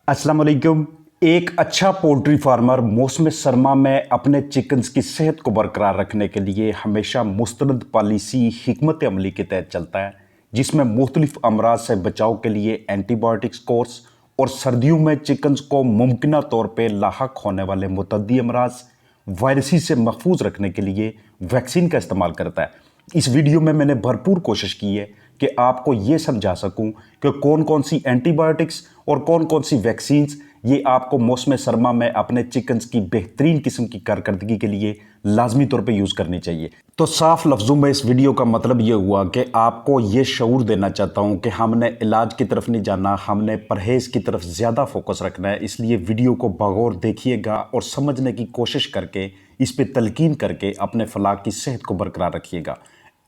अस्सलाम वालेकुम। एक अच्छा पोल्ट्री फार्मर मौसम सरमा में अपने चिकन्स की सेहत को बरकरार रखने के लिए हमेशा मुस्तनद पॉलिसी हिकमत अमली के तहत चलता है, जिसमें मुख्तलिफ अमराज से बचाव के लिए एंटीबायोटिक्स कोर्स और सर्दियों में चिकन्स को मुमकिन तौर पर लाहक होने वाले मुतद्दी अमराज वायरसी से महफूज रखने के लिए वैक्सीन का इस्तेमाल करता है। इस वीडियो में मैंने भरपूर कोशिश की है कि आपको ये समझा सकूं कि कौन कौन सी एंटीबायोटिक्स और कौन कौन सी वैक्सीन्स ये आपको मौसम सरमा में अपने चिकन्स की बेहतरीन किस्म की कारकर्दगी के लिए लाजमी तौर पे यूज़ करनी चाहिए। तो साफ लफ्ज़ों में इस वीडियो का मतलब ये हुआ कि आपको ये शऊर देना चाहता हूँ कि हमने इलाज की तरफ नहीं जाना, हमने परहेज़ की तरफ ज़्यादा फोकस रखना है। इसलिए वीडियो को बगौर देखिएगा और समझने की कोशिश करके इस पर तलकीन करके अपने फलाह की सेहत को बरकरार रखिएगा।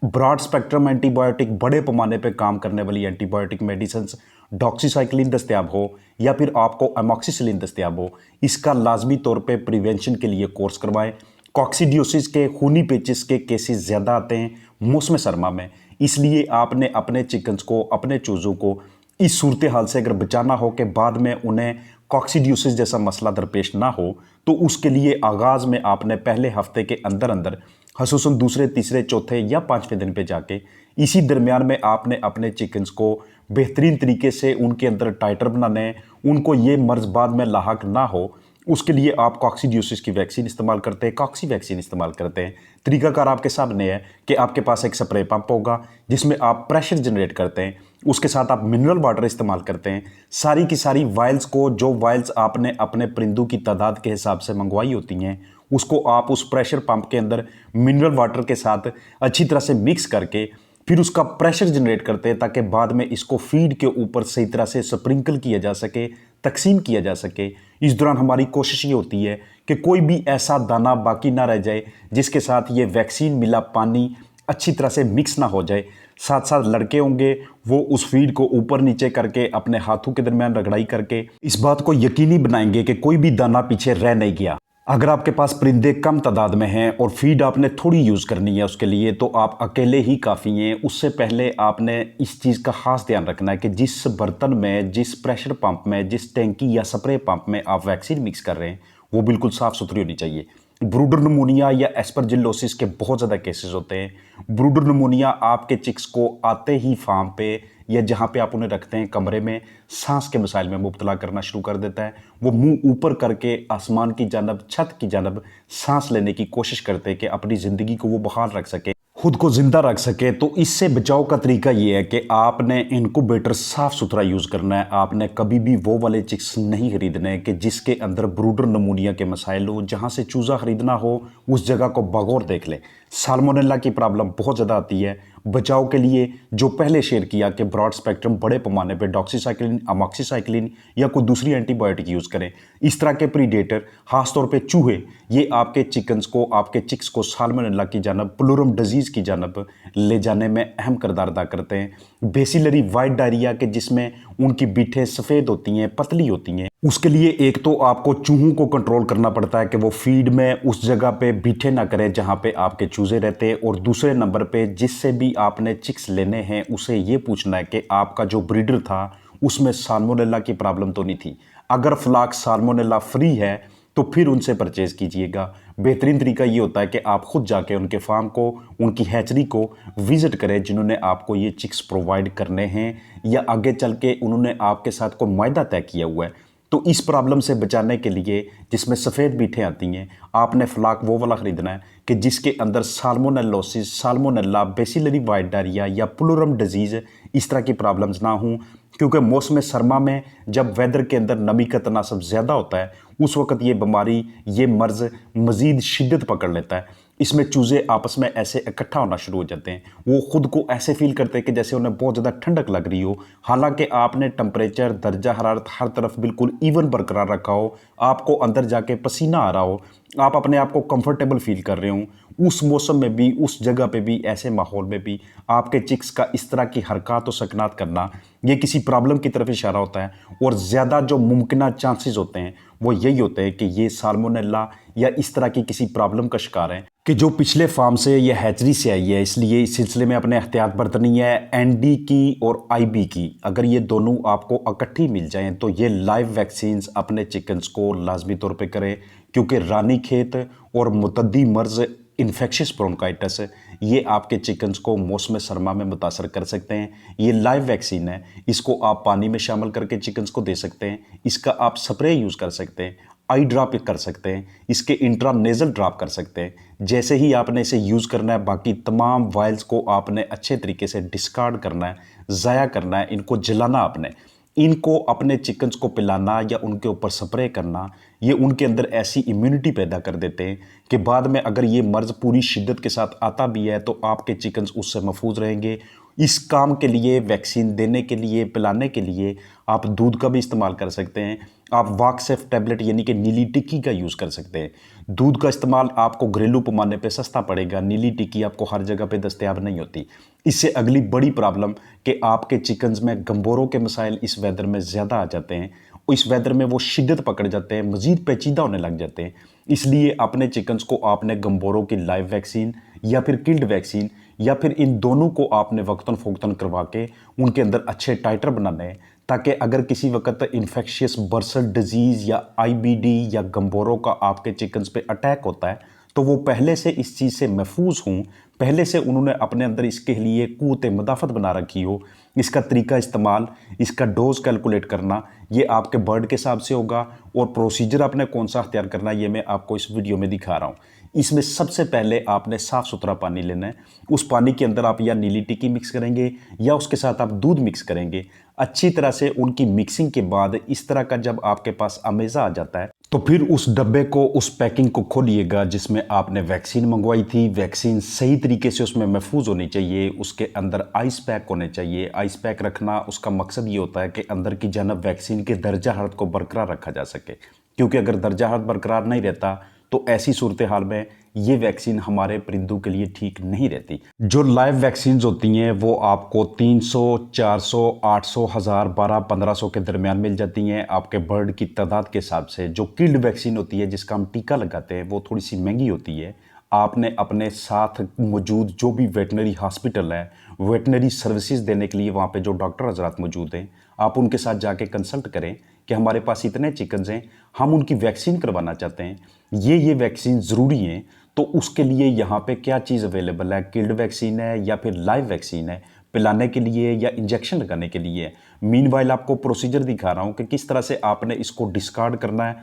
ब्रॉड स्पेक्ट्रम एंटीबायोटिक, बड़े पैमाने पे काम करने वाली एंटीबायोटिक मेडिसिन्स, डॉक्सीसाइक्लिन दस्तियाब हो या फिर आपको एमॉक्सिसिलिन दस्तियाब हो, इसका लाजमी तौर पे प्रिवेंशन के लिए कोर्स करवाएं। कॉक्सीडियोसिस के खूनी पेचिस के केसेस ज़्यादा आते हैं मौसम सरमा में, इसलिए आपने अपने चिकन्स को, अपने चूज़ों को इस सूरत हाल से अगर बचाना हो कि बाद में उन्हें कॉक्सीडियोसिस जैसा मसला दरपेश ना हो, तो उसके लिए आगाज़ में आपने पहले हफ्ते के अंदर अंदर खसूसन दूसरे, तीसरे, चौथे या पाँचवें दिन पे जाके इसी दरमियान में आपने अपने चिकन्स को बेहतरीन तरीके से उनके अंदर टाइटर बनाना है, उनको ये मर्ज़ बाद में लाहक ना हो। उसके लिए आप कॉक्सीडियोसिस की वैक्सीन इस्तेमाल करते हैं, कॉक्सी वैक्सीन इस्तेमाल करते हैं। तरीकाकार आपके सामने है कि आपके पास एक स्प्रे पंप होगा जिसमें आप प्रेशर जनरेट करते हैं, उसके साथ आप मिनरल वाटर इस्तेमाल करते हैं। सारी की सारी वाइल्स को, जो वाइल्स आपने अपने परिंदों की तादाद के हिसाब से मंगवाई होती हैं, उसको आप उस प्रेशर पंप के अंदर मिनरल वाटर के साथ अच्छी तरह से मिक्स करके फिर उसका प्रेशर जनरेट करते हैं, ताकि बाद में इसको फीड के ऊपर सही तरह से स्प्रिंकल किया जा सके, तकसीम किया जा सके। इस दौरान हमारी कोशिश ये होती है कि कोई भी ऐसा दाना बाकी ना रह जाए जिसके साथ ये वैक्सीन मिला पानी अच्छी तरह से मिक्स ना हो जाए। साथ साथ लड़के होंगे वो उस फीड को ऊपर नीचे करके अपने हाथों के दरमियान रगड़ाई करके इस बात को यकीनी बनाएंगे कि कोई भी दाना पीछे रह नहीं गया। अगर आपके पास परिंदे कम तादाद में हैं और फीड आपने थोड़ी यूज़ करनी है उसके लिए, तो आप अकेले ही काफ़ी हैं। उससे पहले आपने इस चीज़ का ख़ास ध्यान रखना है कि जिस बर्तन में, जिस प्रेशर पंप में, जिस टैंकी या स्प्रे पंप में आप वैक्सीन मिक्स कर रहे हैं वो बिल्कुल साफ़ सुथरी होनी चाहिए। ब्रूडर नमूनिया या एस्परजिलोसिस के बहुत ज़्यादा केसेस होते हैं। ब्रूडर नमूनिया आपके चिक्स को आते ही फार्म पे या जहाँ पे आप उन्हें रखते हैं कमरे में सांस के मसाइल में मुब्तला करना शुरू कर देता है। वो मुंह ऊपर करके आसमान की जानब, छत की जानब सांस लेने की कोशिश करते हैं कि अपनी ज़िंदगी को वो बहाल रख सके, खुद को ज़िंदा रख सके। तो इससे बचाव का तरीका ये है कि आपने इनक्यूबेटर साफ़ सुथरा यूज़ करना है। आपने कभी भी वो वाले चिक्स नहीं खरीदने कि जिसके अंदर ब्रूडर नमूनिया के मसाइल हो। जहाँ से चूज़ा ख़रीदना हो उस जगह को बगौर देख लें। साल्मोनेला की प्रॉब्लम बहुत ज़्यादा आती है। बचाव के लिए जो पहले शेयर किया कि ब्रॉड स्पेक्ट्रम बड़े पैमाने पे डॉक्सीसाइक्लिन, अमॉक्सीसाइक्लिन या कोई दूसरी एंटीबायोटिक यूज़ करें। इस तरह के प्रीडेटर, खासतौर पे चूहे, ये आपके चिकन्स को, आपके चिक्स को साल्मोनेला की जानब, प्लूरम डिजीज़ की जानब ले जाने में अहम किरदार अदा करते हैं। बेसिलरी वाइट डायरिया के जिसमें उनकी बीठें सफ़ेद होती हैं, पतली होती हैं, उसके लिए एक तो आपको चूहों को कंट्रोल करना पड़ता है कि वो फीड में उस जगह पे बीठे ना करें जहाँ पे आपके चूजे रहते हैं। और दूसरे नंबर पे जिससे भी आपने चिक्स लेने हैं उसे ये पूछना है कि आपका जो ब्रीडर था उसमें साल्मोनेला की प्रॉब्लम तो नहीं थी। अगर फ्लाक साल्मोनेला फ्री है तो फिर उनसे परचेज़ कीजिएगा। बेहतरीन तरीका ये होता है कि आप खुद जाके उनके फार्म को, उनकी हैचरी को विज़िट करें जिन्होंने आपको ये चिक्स प्रोवाइड करने हैं या आगे चल के उन्होंने आपके साथ कोई मायदा तय किया हुआ है। तो इस प्रॉब्लम से बचाने के लिए जिसमें सफ़ेद बीठें आती हैं, आपने फ्लाक वो वाला ख़रीदना है कि जिसके अंदर salmonellosis, salmonella, bacillary white diarrhoea या प्लूरम डिजीज़ इस तरह की प्रॉब्लम्स ना हों। क्योंकि मौसम सरमा में जब वेदर के अंदर नमी का तनासब ज़्यादा होता है उस वक्त ये बीमारी, ये मर्ज़ मज़ीद शिद्दत पकड़ लेता है। इसमें चूज़े आपस में ऐसे इकट्ठा होना शुरू हो जाते हैं। वो ख़ुद को ऐसे फील करते हैं कि जैसे उन्हें बहुत ज़्यादा ठंडक लग रही हो, हालांकि आपने टेम्परेचर, दर्जा हरारत हर तरफ बिल्कुल इवन बरकरार रखा हो, आपको अंदर जाके पसीना आ रहा हो, आप अपने आप को कंफर्टेबल फील कर रहे हो। उस मौसम में भी, उस जगह पे भी, ऐसे माहौल में भी आपके चिक्स का इस तरह की हरकत और सकनात करना ये किसी प्रॉब्लम की तरफ इशारा होता है। और ज़्यादा जो मुमकिन चांसेस होते हैं वो यही होते हैं कि ये साल्मोनेला या इस तरह की किसी प्रॉब्लम का शिकार हैं। कि जो पिछले फार्म से ये हैचरी से आई है, इसलिए इस सिलसिले में अपने एहतियात बरतनी है। एनडी की और आईबी की अगर ये दोनों आपको इकट्ठी मिल जाएं तो ये लाइव वैक्सीन्स अपने चिकन्स को लाजमी तौर पे करें, क्योंकि रानीखेत और मुतद्दी मर्ज इन्फेक्शियस ब्रोंकाइटिस ये आपके चिकन्स को मौसम सरमा में मुतासर कर सकते हैं। ये लाइव वैक्सीन है, इसको आप पानी में शामिल करके चिकन्स को दे सकते हैं। इसका आप स्प्रे यूज़ कर सकते हैं, आई ड्रॉप कर सकते हैं, इसके इंट्रानेजल ड्रॉप कर सकते हैं। जैसे ही आपने इसे यूज़ करना है, बाकी तमाम वायल्स को आपने अच्छे तरीके से डिस्कार्ड करना है, ज़ाया करना है, इनको जलाना आपने। इनको अपने चिकन्स को पिलाना या उनके ऊपर स्प्रे करना, ये उनके अंदर ऐसी इम्यूनिटी पैदा कर देते हैं कि बाद में अगर ये मर्ज़ पूरी शिद्दत के साथ आता भी है तो आपके चिकन्स उससे महफूज रहेंगे। इस काम के लिए, वैक्सीन देने के लिए, पिलाने के लिए आप दूध का भी इस्तेमाल कर सकते हैं। आप वाकसेफ टैबलेट यानी कि नीली टिक्की का यूज़ कर सकते हैं। दूध का इस्तेमाल आपको घरेलू पैमाने पे सस्ता पड़ेगा, नीली टिक्की आपको हर जगह पे दस्तयाब नहीं होती। इससे अगली बड़ी प्रॉब्लम कि आपके चिकन्स में गंबोरों के मसाइल इस वेदर में ज़्यादा आ जाते हैं। इस वेदर में वो शिद्दत पकड़ जाते हैं, मज़ीद पेचीदा होने लग जाते हैं। इसलिए अपने चिकन्स को आपने गंबोरों की लाइव वैक्सीन या फिर किल्ड वैक्सीन या फिर इन दोनों को आपने वक्तन फ़ोक्तन करवा के उनके अंदर अच्छे टाइटर बनाने हैं, ताकि अगर किसी वक्त इन्फेक्शियस बर्सल डिजीज़ या आईबीडी या गंबोरों का आपके चिकन्स पे अटैक होता है तो वो पहले से इस चीज़ से महफूज हों, पहले से उन्होंने अपने अंदर इसके लिए क़ुव्वत मदाफ़त बना रखी हो। इसका तरीका इस्तेमाल, इसका डोज कैलकुलेट करना ये आपके बर्ड के हिसाब से होगा, और प्रोसीजर आपने कौन सा अख्तियार करना है ये मैं आपको इस वीडियो में दिखा रहा हूँ। इसमें सबसे पहले आपने साफ़ सुथरा पानी लेना है। उस पानी के अंदर आप या नीली टिक्की मिक्स करेंगे या उसके साथ आप दूध मिक्स करेंगे। अच्छी तरह से उनकी मिक्सिंग के बाद इस तरह का जब आपके पास अमेज़ा आ जाता है तो फिर उस डब्बे को, उस पैकिंग को खोलिएगा जिसमें आपने वैक्सीन मंगवाई थी। वैक्सीन सही तरीके से उसमें महफूज होनी चाहिए, उसके अंदर आइस पैक होने चाहिए। आइस पैक रखना उसका मकसद ये होता है कि अंदर की जानब वैक्सीन के दर्जा हरारत को बरकरार रखा जा सके, क्योंकि अगर दर्जा हरारत बरकरार नहीं रहता तो ऐसी सूरत हाल में ये वैक्सीन हमारे परिंदों के लिए ठीक नहीं रहती। जो लाइव वैक्सीन्स होती हैं वो आपको 300, 400, 800, 1000, 12, 1500 के दरमियान मिल जाती हैं आपके बर्ड की तादाद के हिसाब से। जो किल्ड वैक्सीन होती है जिसका हम टीका लगाते हैं वो थोड़ी सी महंगी होती है। आपने अपने साथ मौजूद जो भी वेटनरी हॉस्पिटल है, वेटनरी सर्विसेज देने के लिए वहाँ पे जो डॉक्टर हजरात मौजूद हैं, आप उनके साथ जाके कंसल्ट करें कि हमारे पास इतने चिकन्स हैं, हम उनकी वैक्सीन करवाना चाहते हैं, ये वैक्सीन ज़रूरी है, तो उसके लिए यहाँ पे क्या चीज़ अवेलेबल है, किल्ड वैक्सीन है या फिर लाइव वैक्सीन है, पिलाने के लिए या इंजेक्शन लगाने के लिए। मीनवाइल आपको प्रोसीजर दिखा रहा हूँ कि किस तरह से आपने इसको डिस्कार्ड करना है।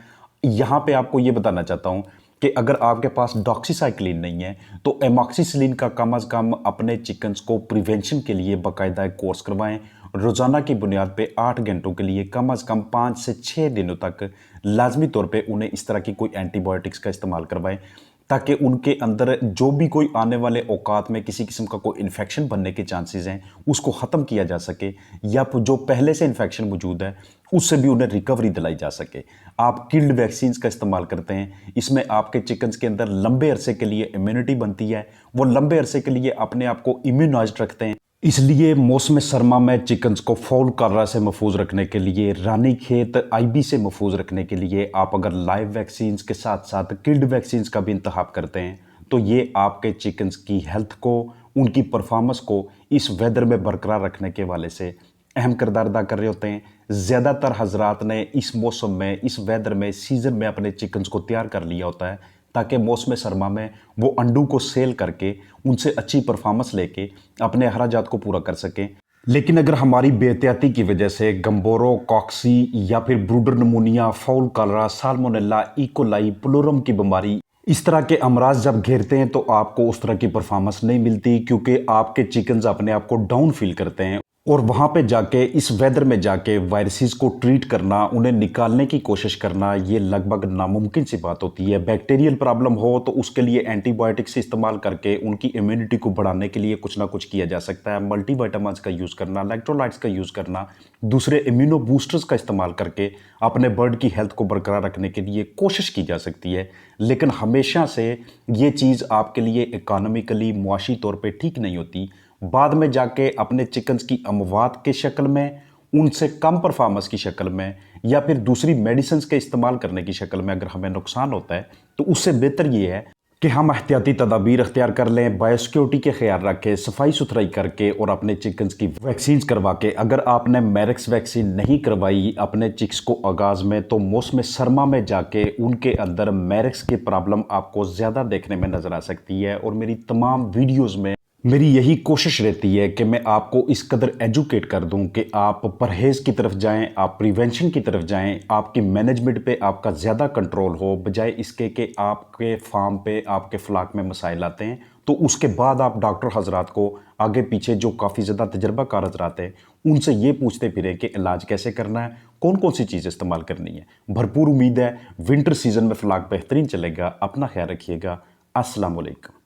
यहाँ पे आपको ये बताना चाहता हूँ कि अगर आपके पास डॉक्सीसाइक्लिन नहीं है तो एमॉक्सिसिलिन का कम अज़ कम अपने चिकन्स को प्रिवेंशन के लिए बाकायदा एक कोर्स करवाएं। रोज़ाना की बुनियाद पे 8 घंटों के लिए कम अज़ कम 5 से 6 दिनों तक लाजमी तौर पे उन्हें इस तरह की कोई एंटीबायोटिक्स का इस्तेमाल करवाएं, ताकि उनके अंदर जो भी कोई आने वाले औकात में किसी किस्म का कोई इन्फेक्शन बनने के चांसेस हैं उसको ख़त्म किया जा सके, या जो पहले से इन्फेक्शन मौजूद है उससे भी उन्हें रिकवरी दिलाई जा सके। आप किल्ड वैक्सीन्स का इस्तेमाल करते हैं, इसमें आपके चिकन्स के अंदर लंबे अरसे के लिए इम्यूनिटी बनती है, वो लंबे अरसे के लिए अपने आप को इम्यूनाइज्ड रखते हैं। इसलिए मौसम सरमा में चिकन्स को फॉल कालरा से महफूज रखने के लिए, रानीखेत आईबी से महफूज रखने के लिए आप अगर लाइव वैक्सीन्स के साथ साथ किल्ड वैक्सीन्स का भी इंतखाब करते हैं तो ये आपके चिकन्स की हेल्थ को, उनकी परफॉर्मेंस को इस वेदर में बरकरार रखने के वाले से अहम किरदार अदा कर रहे होते हैं। ज़्यादातर हजरात ने इस मौसम में, इस वेदर में, सीज़न में अपने चिकन्स को तैयार कर लिया होता है ताकि मौसम सरमा में वो अंडों को सेल करके उनसे अच्छी परफॉर्मेंस लेके अपने अखराजात को पूरा कर सकें। लेकिन अगर हमारी बेहतियाती की वजह से गंबोरो, कॉक्सी या फिर ब्रूडर नमूनिया, fowl cholera, salmonella, E coli, pullorum की बीमारी, इस तरह के अमराज जब घेरते हैं तो आपको उस तरह की परफॉर्मेंस नहीं मिलती, क्योंकि आपके चिकन्स अपने आप को डाउन फील करते हैं। और वहाँ पे जाके, इस वेदर में जाके वायरसेस को ट्रीट करना, उन्हें निकालने की कोशिश करना, ये लगभग नामुमकिन सी बात होती है। बैक्टीरियल प्रॉब्लम हो तो उसके लिए एंटीबायोटिक्स इस्तेमाल करके उनकी इम्यूनिटी को बढ़ाने के लिए कुछ ना कुछ किया जा सकता है। मल्टीविटामिन्स का यूज़ करना, इलेक्ट्रोलाइट्स का यूज़ करना, दूसरे इम्यूनो बूस्टर्स का इस्तेमाल करके अपने बर्ड की हेल्थ को बरकरार रखने के लिए कोशिश की जा सकती है। लेकिन हमेशा से ये चीज़ आपके लिए इकोनॉमिकली, मुआशी तौर पर ठीक नहीं होती। बाद में जाके अपने चिकन्स की अमवात के शक्ल में, उनसे कम परफॉर्मेंस की शक्ल में, या फिर दूसरी मेडिसिन के इस्तेमाल करने की शक्ल में अगर हमें नुकसान होता है तो उससे बेहतर ये है कि हम एहतियाती तदाबीर अख्तियार कर लें, बायोसिक्योरिटी के ख्याल रखें, सफाई सुथराई करके और अपने चिकन्स की वैक्सीन करवा के। अगर आपने मैरिक्स वैक्सीन नहीं करवाई अपने चिक्स को आगाज़ में, तो मौसम सरमा में जाके उनके अंदर मैरिक्स की प्रॉब्लम आपको ज़्यादा देखने में नज़र आ सकती है। और मेरी तमाम वीडियोज़ में मेरी यही कोशिश रहती है कि मैं आपको इस कदर एजुकेट कर दूं कि आप परहेज़ की तरफ जाएं, आप प्रिवेंशन की तरफ जाएं, आपकी मैनेजमेंट पे आपका ज़्यादा कंट्रोल हो, बजाय इसके कि आपके फार्म पे, आपके फ्लाक में मसाइल आते हैं। तो उसके बाद आप डॉक्टर हजरात को आगे पीछे जो काफ़ी ज़्यादा तजर्बाकार हजरात हैं, उनसे ये पूछते फिरें कि इलाज कैसे करना है, कौन कौन सी चीज़ इस्तेमाल करनी है। भरपूर उम्मीद है विंटर सीज़न में फ्लाक बेहतरीन चलेगा। अपना ख्याल रखिएगा। अस्सलाम वालेकुम।